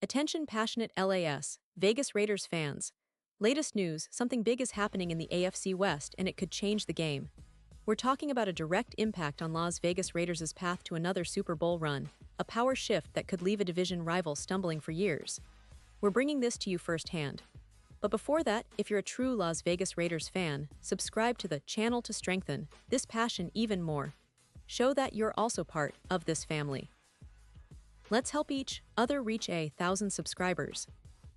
Attention passionate LAS, Vegas Raiders fans. Latest news, something big is happening in the AFC West and it could change the game. We're talking about a direct impact on Las Vegas Raiders' path to another Super Bowl run, a power shift that could leave a division rival stumbling for years. We're bringing this to you firsthand. But before that, if you're a true Las Vegas Raiders fan, subscribe to the channel to strengthen this passion even more. Show that you're also part of this family. Let's help each other reach 1,000 subscribers.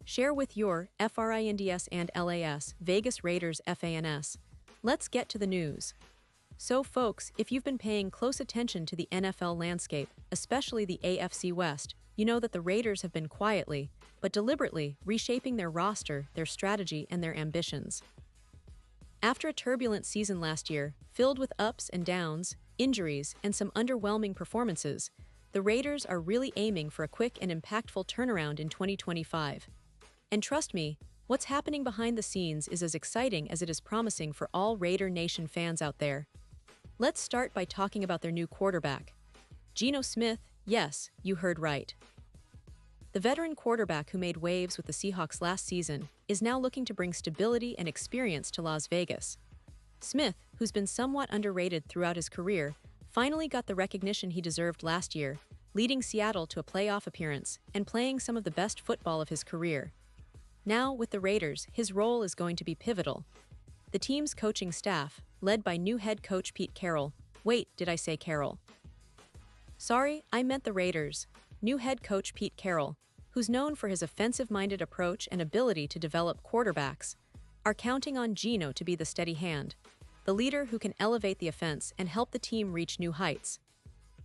Share with your FRINDS and LAS, Vegas Raiders FANS. Let's get to the news. So folks, if you've been paying close attention to the NFL landscape, especially the AFC West, you know that the Raiders have been quietly, but deliberately, reshaping their roster, their strategy, and their ambitions. After a turbulent season last year, filled with ups and downs, injuries, and some underwhelming performances, the Raiders are really aiming for a quick and impactful turnaround in 2025. And trust me, what's happening behind the scenes is as exciting as it is promising for all Raider Nation fans out there. Let's start by talking about their new quarterback. Geno Smith, yes, you heard right. The veteran quarterback who made waves with the Seahawks last season is now looking to bring stability and experience to Las Vegas. Smith, who's been somewhat underrated throughout his career, finally got the recognition he deserved last year, leading Seattle to a playoff appearance and playing some of the best football of his career. Now, with the Raiders, his role is going to be pivotal. The team's coaching staff, led by new head coach Pete Carroll. Wait, did I say Carroll? Sorry, I meant the Raiders. New head coach Pete Carroll, who's known for his offensive-minded approach and ability to develop quarterbacks, are counting on Geno to be the steady hand, the leader who can elevate the offense and help the team reach new heights.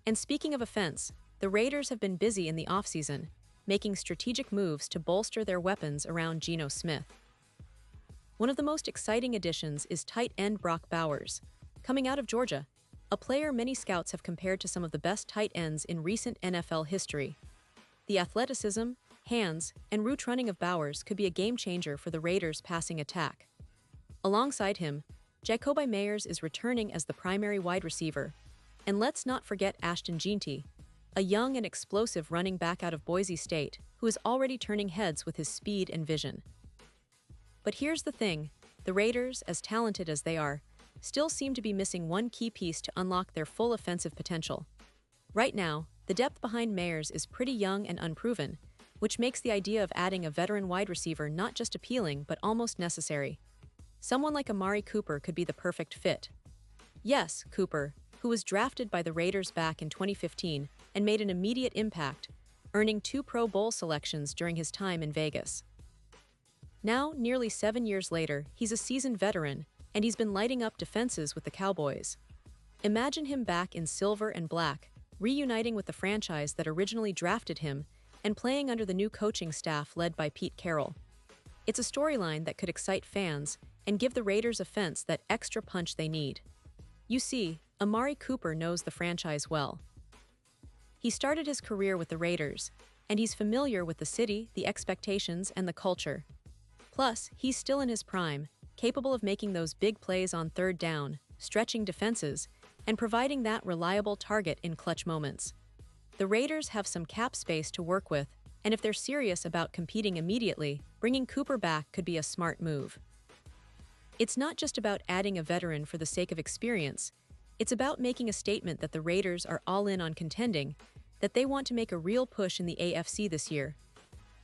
And speaking of offense, the Raiders have been busy in the offseason, making strategic moves to bolster their weapons around Geno Smith. One of the most exciting additions is tight end Brock Bowers, coming out of Georgia, a player many scouts have compared to some of the best tight ends in recent NFL history. The athleticism, hands, and route running of Bowers could be a game-changer for the Raiders' passing attack. Alongside him, Jacoby Meyers is returning as the primary wide receiver. And let's not forget Ashton Jeanty, a young and explosive running back out of Boise State, who is already turning heads with his speed and vision. But here's the thing, the Raiders, as talented as they are, still seem to be missing one key piece to unlock their full offensive potential. Right now, the depth behind Meyers is pretty young and unproven, which makes the idea of adding a veteran wide receiver not just appealing but almost necessary. Someone like Amari Cooper could be the perfect fit. Yes, Cooper, who was drafted by the Raiders back in 2015 and made an immediate impact, earning 2 Pro Bowl selections during his time in Vegas. Now, nearly 7 years later, he's a seasoned veteran, and he's been lighting up defenses with the Cowboys. Imagine him back in silver and black, reuniting with the franchise that originally drafted him and playing under the new coaching staff led by Pete Carroll. It's a storyline that could excite fans and give the Raiders' offense that extra punch they need. You see, Amari Cooper knows the franchise well. He started his career with the Raiders, and he's familiar with the city, the expectations, and the culture. Plus, he's still in his prime, capable of making those big plays on third down, stretching defenses, and providing that reliable target in clutch moments. The Raiders have some cap space to work with, and if they're serious about competing immediately, bringing Cooper back could be a smart move. It's not just about adding a veteran for the sake of experience, it's about making a statement that the Raiders are all in on contending, that they want to make a real push in the AFC this year.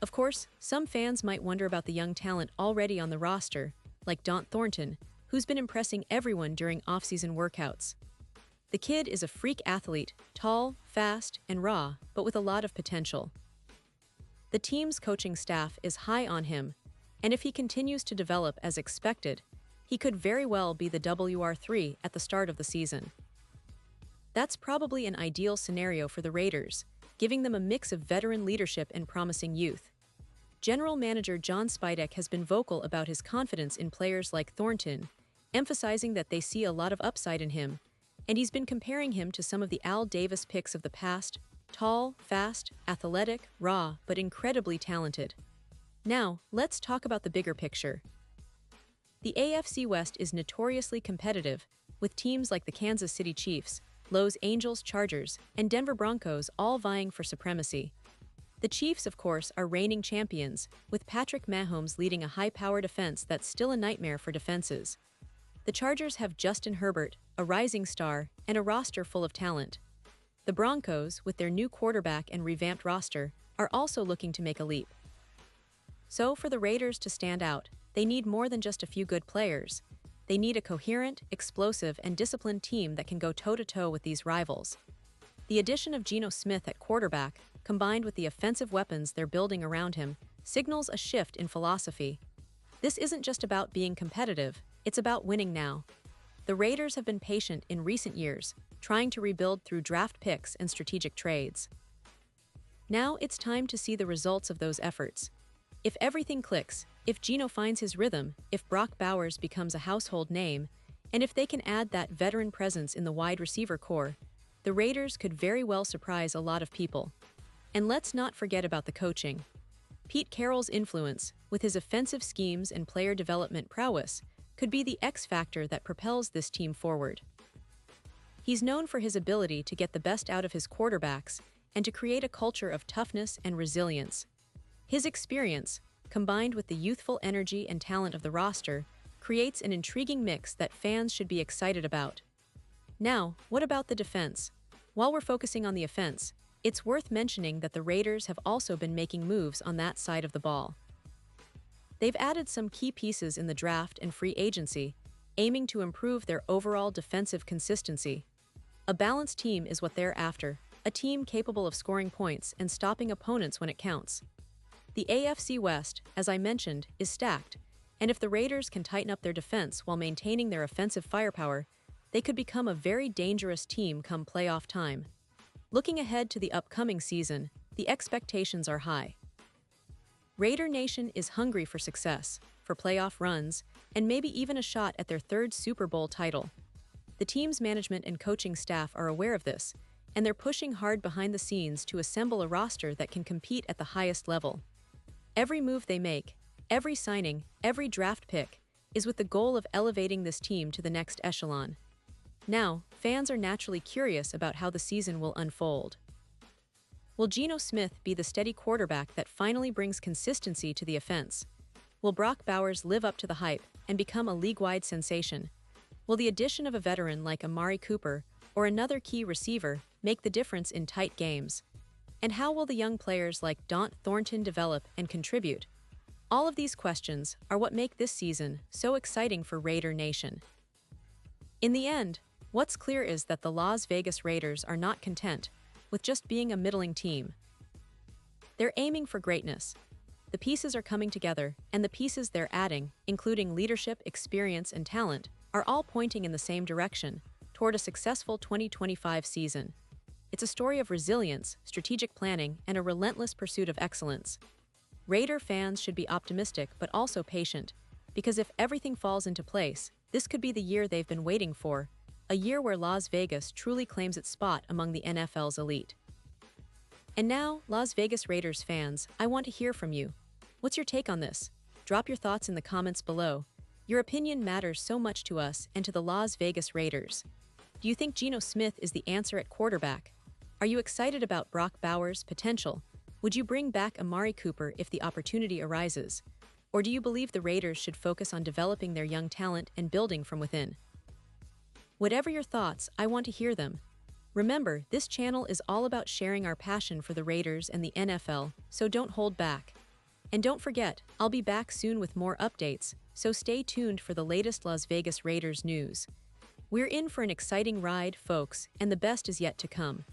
Of course, some fans might wonder about the young talent already on the roster, like Daunt Thornton, who's been impressing everyone during off-season workouts. The kid is a freak athlete, tall, fast, and raw, but with a lot of potential. The team's coaching staff is high on him, and if he continues to develop as expected, he could very well be the WR3 at the start of the season. That's probably an ideal scenario for the Raiders, giving them a mix of veteran leadership and promising youth. General Manager John Spidek has been vocal about his confidence in players like Thornton, emphasizing that they see a lot of upside in him, and he's been comparing him to some of the Al Davis picks of the past: tall, fast, athletic, raw, but incredibly talented. Now, let's talk about the bigger picture. The AFC West is notoriously competitive, with teams like the Kansas City Chiefs, Los Angeles Chargers, and Denver Broncos all vying for supremacy. The Chiefs, of course, are reigning champions, with Patrick Mahomes leading a high-powered offense that's still a nightmare for defenses. The Chargers have Justin Herbert, a rising star, and a roster full of talent. The Broncos, with their new quarterback and revamped roster, are also looking to make a leap. So, for the Raiders to stand out, they need more than just a few good players. They need a coherent, explosive, and disciplined team that can go toe-to-toe with these rivals. The addition of Geno Smith at quarterback, combined with the offensive weapons they're building around him, signals a shift in philosophy. This isn't just about being competitive, it's about winning now. The Raiders have been patient in recent years, trying to rebuild through draft picks and strategic trades. Now it's time to see the results of those efforts. If everything clicks, if Geno finds his rhythm, if Brock Bowers becomes a household name, and if they can add that veteran presence in the wide receiver core, the Raiders could very well surprise a lot of people. And let's not forget about the coaching. Pete Carroll's influence, with his offensive schemes and player development prowess, could be the X factor that propels this team forward. He's known for his ability to get the best out of his quarterbacks and to create a culture of toughness and resilience. His experience, combined with the youthful energy and talent of the roster, creates an intriguing mix that fans should be excited about. Now, what about the defense? While we're focusing on the offense, it's worth mentioning that the Raiders have also been making moves on that side of the ball. They've added some key pieces in the draft and free agency, aiming to improve their overall defensive consistency. A balanced team is what they're after, a team capable of scoring points and stopping opponents when it counts. The AFC West, as I mentioned, is stacked, and if the Raiders can tighten up their defense while maintaining their offensive firepower, they could become a very dangerous team come playoff time. Looking ahead to the upcoming season, the expectations are high. Raider Nation is hungry for success, for playoff runs, and maybe even a shot at their third Super Bowl title. The team's management and coaching staff are aware of this, and they're pushing hard behind the scenes to assemble a roster that can compete at the highest level. Every move they make, every signing, every draft pick, is with the goal of elevating this team to the next echelon. Now, fans are naturally curious about how the season will unfold. Will Geno Smith be the steady quarterback that finally brings consistency to the offense? Will Brock Bowers live up to the hype and become a league-wide sensation? Will the addition of a veteran like Amari Cooper or another key receiver make the difference in tight games? And how will the young players like Daunt Thornton develop and contribute? All of these questions are what make this season so exciting for Raider Nation. In the end, what's clear is that the Las Vegas Raiders are not content with just being a middling team. They're aiming for greatness. The pieces are coming together, and the pieces they're adding, including leadership, experience, and talent, are all pointing in the same direction, toward a successful 2025 season. It's a story of resilience, strategic planning, and a relentless pursuit of excellence. Raider fans should be optimistic but also patient, because if everything falls into place, this could be the year they've been waiting for, a year where Las Vegas truly claims its spot among the NFL's elite. And now, Las Vegas Raiders fans, I want to hear from you. What's your take on this? Drop your thoughts in the comments below. Your opinion matters so much to us and to the Las Vegas Raiders. Do you think Geno Smith is the answer at quarterback? Are you excited about Brock Bowers' potential? Would you bring back Amari Cooper if the opportunity arises? Or do you believe the Raiders should focus on developing their young talent and building from within? Whatever your thoughts, I want to hear them. Remember, this channel is all about sharing our passion for the Raiders and the NFL, so don't hold back. And don't forget, I'll be back soon with more updates, so stay tuned for the latest Las Vegas Raiders news. We're in for an exciting ride, folks, and the best is yet to come.